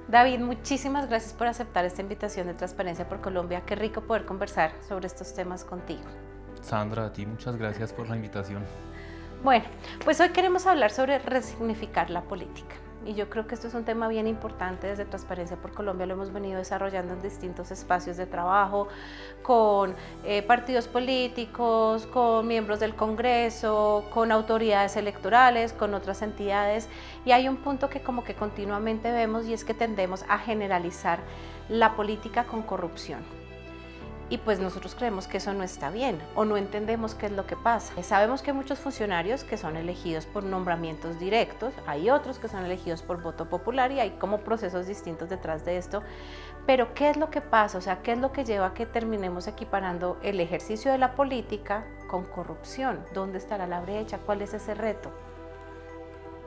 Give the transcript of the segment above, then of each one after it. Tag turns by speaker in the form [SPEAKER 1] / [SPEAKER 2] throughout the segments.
[SPEAKER 1] David, muchísimas gracias por aceptar esta invitación de Transparencia por Colombia. Qué rico poder conversar sobre estos temas contigo.
[SPEAKER 2] Sandra, a ti muchas gracias por la invitación.
[SPEAKER 1] Bueno, pues hoy queremos hablar sobre resignificar la política. Y yo creo que esto es un tema bien importante. Desde Transparencia por Colombia lo hemos venido desarrollando en distintos espacios de trabajo, con partidos políticos, con miembros del Congreso, con autoridades electorales, con otras entidades. Y hay un punto que como que continuamente vemos, y es que tendemos a generalizar la política con corrupción. Y pues nosotros creemos que eso no está bien o no entendemos qué es lo que pasa. Sabemos que hay muchos funcionarios que son elegidos por nombramientos directos, hay otros que son elegidos por voto popular y hay como procesos distintos detrás de esto. Pero ¿qué es lo que pasa? O sea, ¿qué es lo que lleva a que terminemos equiparando el ejercicio de la política con corrupción? ¿Dónde estará la brecha? ¿Cuál es ese reto?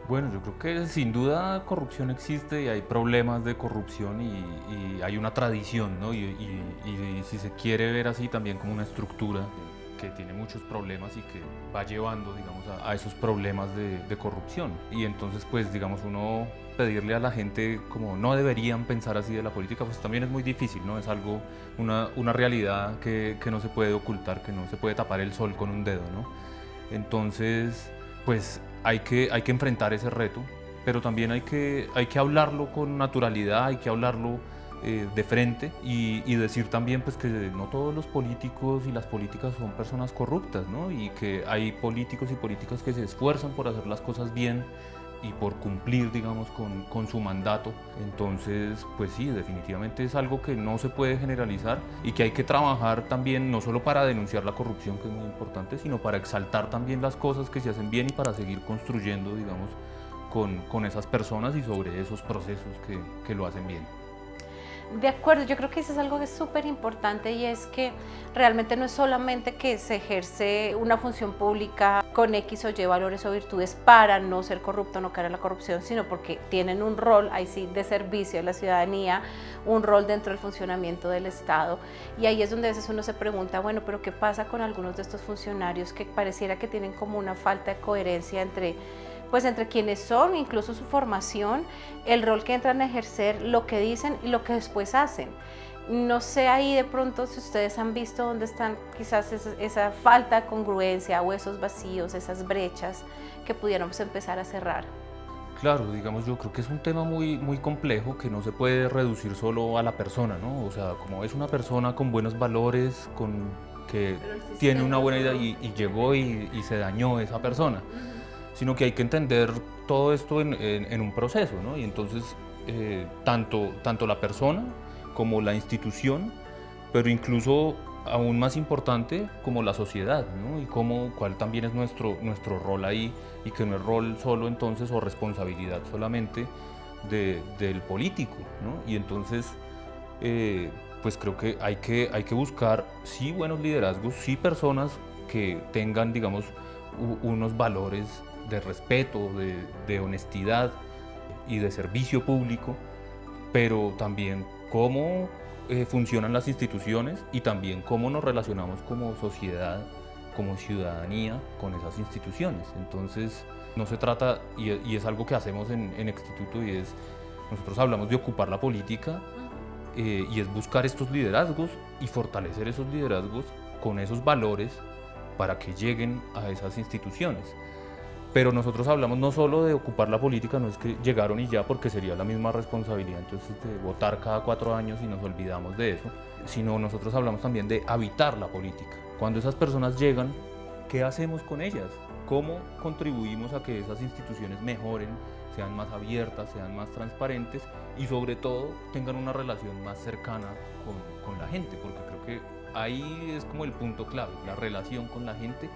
[SPEAKER 2] Bueno, yo creo que sin duda corrupción existe y hay problemas de corrupción y hay una tradición, ¿no? Y si se quiere ver así también como una estructura que tiene muchos problemas y que va llevando, digamos, a esos problemas de corrupción. Y entonces, pues, digamos, uno pedirle a la gente como no deberían pensar así de la política, pues también es muy difícil, ¿no? Es algo, una realidad que no se puede ocultar, que no se puede tapar el sol con un dedo, ¿no? Entonces, pues hay que enfrentar ese reto, pero también hay que hablarlo con naturalidad, hay que hablarlo de frente y decir también pues que no todos los políticos y las políticas son personas corruptas, ¿no? Y que hay políticos y políticas que se esfuerzan por hacer las cosas bien y por cumplir, digamos, con su mandato. Entonces, pues sí, definitivamente es algo que no se puede generalizar y que hay que trabajar también, no solo para denunciar la corrupción, que es muy importante, sino para exaltar también las cosas que se hacen bien y para seguir construyendo, digamos, con esas personas y sobre esos procesos que lo hacen bien.
[SPEAKER 1] De acuerdo, yo creo que eso es algo que es súper importante, y es que realmente no es solamente que se ejerce una función pública con X o Y valores o virtudes para no ser corrupto, no caer en la corrupción, sino porque tienen un rol, ahí sí, de servicio a la ciudadanía, un rol dentro del funcionamiento del Estado. Y ahí es donde a veces uno se pregunta, bueno, pero ¿qué pasa con algunos de estos funcionarios que pareciera que tienen como una falta de coherencia entre quienes son, incluso su formación, el rol que entran a ejercer, lo que dicen y lo que después hacen? No sé ahí de pronto si ustedes han visto dónde están quizás esa falta de congruencia o esos vacíos, esas brechas que pudiéramos empezar a cerrar.
[SPEAKER 2] Claro, digamos, yo creo que es un tema muy, muy complejo que no se puede reducir solo a la persona, ¿no? O sea, como es una persona con buenos valores, que tiene una buena idea y llegó y se dañó esa persona, sino que hay que entender todo esto en un proceso, ¿no? Y entonces, tanto la persona como la institución, pero incluso aún más importante como la sociedad, ¿no? Y cuál también es nuestro rol ahí, y que no es rol solo entonces o responsabilidad solamente del político, ¿no? Y entonces, pues creo que hay que buscar, sí, buenos liderazgos, sí, personas que tengan, digamos, unos valores de respeto, de honestidad y de servicio público, pero también cómo funcionan las instituciones y también cómo nos relacionamos como sociedad, como ciudadanía con esas instituciones. Entonces, no se trata, y es algo que hacemos en Exstituto, y es, nosotros hablamos de ocupar la política, y es buscar estos liderazgos y fortalecer esos liderazgos con esos valores para que lleguen a esas instituciones. Pero nosotros hablamos no solo de ocupar la política, no es que llegaron y ya, porque sería la misma responsabilidad entonces de votar cada 4 años y nos olvidamos de eso, sino nosotros hablamos también de habitar la política. Cuando esas personas llegan, ¿qué hacemos con ellas? ¿Cómo contribuimos a que esas instituciones mejoren, sean más abiertas, sean más transparentes y sobre todo tengan una relación más cercana con la gente? Porque creo que ahí es como el punto clave, la relación con la gente,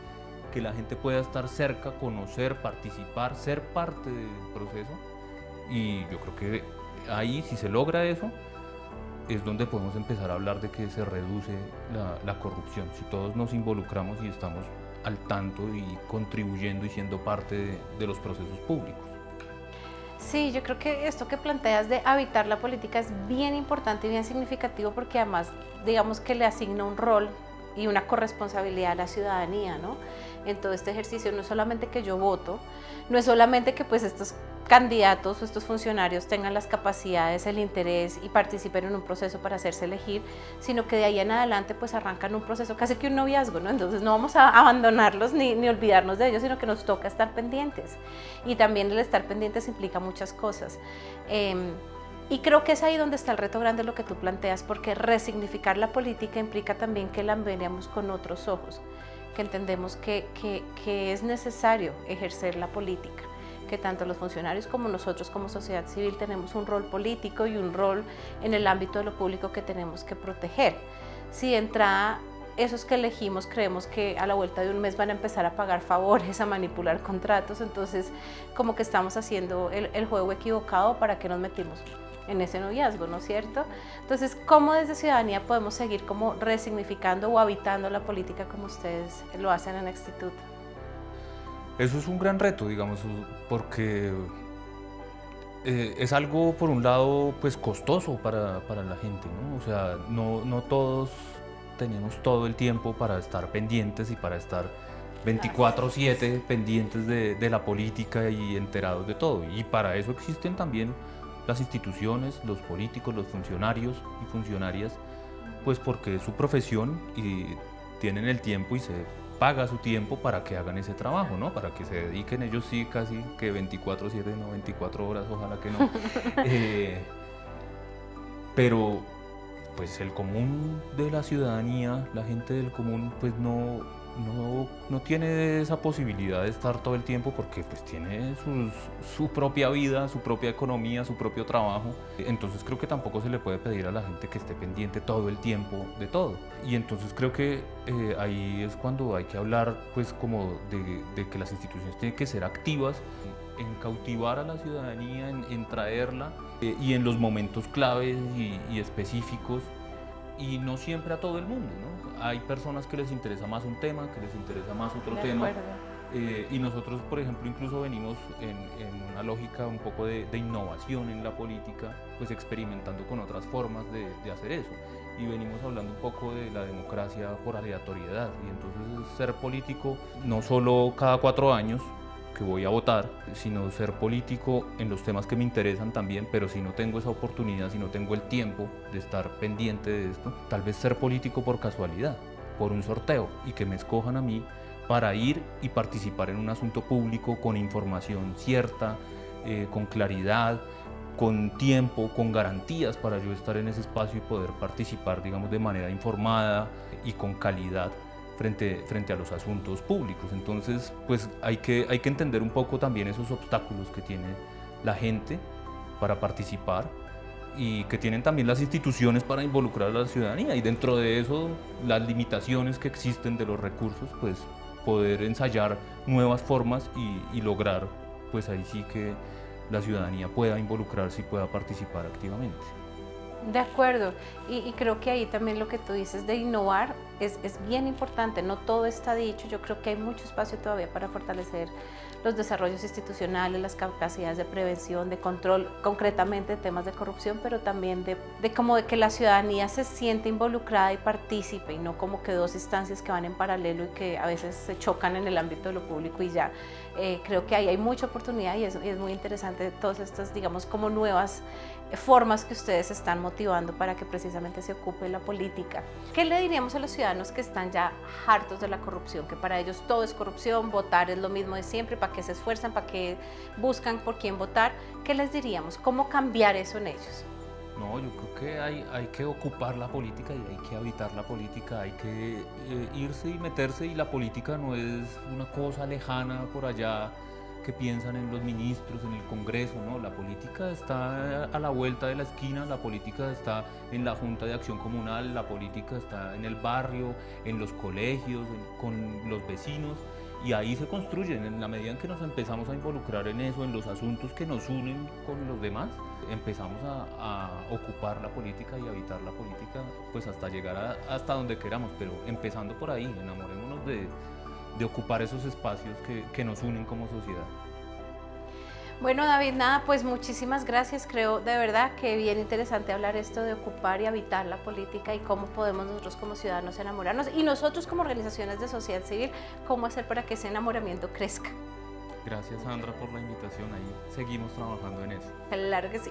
[SPEAKER 2] que la gente pueda estar cerca, conocer, participar, ser parte del proceso. Y yo creo que ahí, si se logra eso, es donde podemos empezar a hablar de que se reduce la corrupción. Si todos nos involucramos y estamos al tanto y contribuyendo y siendo parte de los procesos públicos.
[SPEAKER 1] Sí, yo creo que esto que planteas de habitar la política es bien importante y bien significativo, porque además, digamos, que le asigna un rol y una corresponsabilidad a la ciudadanía, ¿no? En todo este ejercicio no es solamente que yo voto, no es solamente que pues estos candidatos o estos funcionarios tengan las capacidades, el interés y participen en un proceso para hacerse elegir, sino que de ahí en adelante pues arrancan un proceso casi que un noviazgo, ¿no? Entonces no vamos a abandonarlos ni olvidarnos de ellos, sino que nos toca estar pendientes. Y también el estar pendientes implica muchas cosas. Y creo que es ahí donde está el reto grande lo que tú planteas, porque resignificar la política implica también que la veamos con otros ojos, que entendemos que es necesario ejercer la política, que tanto los funcionarios como nosotros como sociedad civil tenemos un rol político y un rol en el ámbito de lo público que tenemos que proteger. Si de entrada esos que elegimos creemos que a la vuelta de un mes van a empezar a pagar favores, a manipular contratos, entonces como que estamos haciendo el juego equivocado para que nos metimos en ese noviazgo, ¿no es cierto? Entonces, ¿cómo desde ciudadanía podemos seguir como resignificando o habitando la política como ustedes lo hacen en Actitud?
[SPEAKER 2] Eso es un gran reto, digamos, porque es algo, por un lado, pues costoso para la gente, ¿no? O sea, no todos tenemos todo el tiempo para estar pendientes y para estar 24/7 pendientes de la política y enterados de todo. Y para eso existen también las instituciones, los políticos, los funcionarios y funcionarias, pues porque es su profesión y tienen el tiempo y se paga su tiempo para que hagan ese trabajo, ¿no? Para que se dediquen ellos sí casi que 24/7, no 24 horas, ojalá que no. Pero pues el común de la ciudadanía, la gente del común, pues no tiene esa posibilidad de estar todo el tiempo porque pues tiene su propia vida, su propia economía, su propio trabajo. Entonces creo que tampoco se le puede pedir a la gente que esté pendiente todo el tiempo de todo. Y entonces creo que ahí es cuando hay que hablar pues como de que las instituciones tienen que ser activas en cautivar a la ciudadanía, en traerla y en los momentos claves y específicos. Y no siempre a todo el mundo, ¿no? Hay personas que les interesa más un tema, que les interesa más otro tema. Y nosotros, por ejemplo, incluso venimos en una lógica un poco de innovación en la política, pues experimentando con otras formas de hacer eso. Y venimos hablando un poco de la democracia por aleatoriedad. Y entonces ser político no solo cada 4 años, que voy a votar, sino ser político en los temas que me interesan también, pero si no tengo esa oportunidad, si no tengo el tiempo de estar pendiente de esto, tal vez ser político por casualidad, por un sorteo y que me escojan a mí para ir y participar en un asunto público con información cierta, con claridad, con tiempo, con garantías para yo estar en ese espacio y poder participar, digamos, de manera informada y con calidad frente a los asuntos públicos. Entonces, pues hay que entender un poco también esos obstáculos que tiene la gente para participar y que tienen también las instituciones para involucrar a la ciudadanía, y dentro de eso las limitaciones que existen de los recursos, pues poder ensayar nuevas formas y lograr, pues ahí sí que la ciudadanía pueda involucrarse y pueda participar activamente.
[SPEAKER 1] De acuerdo, y creo que ahí también lo que tú dices de innovar es bien importante. No todo está dicho, yo creo que hay mucho espacio todavía para fortalecer los desarrollos institucionales, las capacidades de prevención, de control, concretamente temas de corrupción, pero también de que la ciudadanía se siente involucrada y participe, y no como que dos instancias que van en paralelo y que a veces se chocan en el ámbito de lo público y ya. Creo que ahí hay mucha oportunidad y es muy interesante todas estas, digamos, como nuevas formas que ustedes están motivando para que precisamente se ocupe la política. ¿Qué le diríamos a los ciudadanos que están ya hartos de la corrupción, que para ellos todo es corrupción, votar es lo mismo de siempre, para qué se esfuerzan, para qué buscan por quién votar? ¿Qué les diríamos? ¿Cómo cambiar eso en ellos?
[SPEAKER 2] No, yo creo que hay que ocupar la política y hay que habitar la política, hay que irse y meterse, y la política no es una cosa lejana por allá que piensan en los ministros, en el Congreso, no, la política está a la vuelta de la esquina, la política está en la Junta de Acción Comunal, la política está en el barrio, en los colegios, con los vecinos, y ahí se construyen. En la medida en que nos empezamos a involucrar en eso, en los asuntos que nos unen con los demás, empezamos a ocupar la política y habitar la política, pues hasta llegar hasta donde queramos, pero empezando por ahí, enamorémonos de ocupar esos espacios que nos unen como sociedad.
[SPEAKER 1] Bueno, David, nada, pues muchísimas gracias. Creo de verdad que bien interesante hablar esto de ocupar y habitar la política y cómo podemos nosotros como ciudadanos enamorarnos, y nosotros como organizaciones de sociedad civil, cómo hacer para que ese enamoramiento crezca.
[SPEAKER 2] Gracias Sandra por la invitación, ahí seguimos trabajando en eso.
[SPEAKER 1] Claro que sí.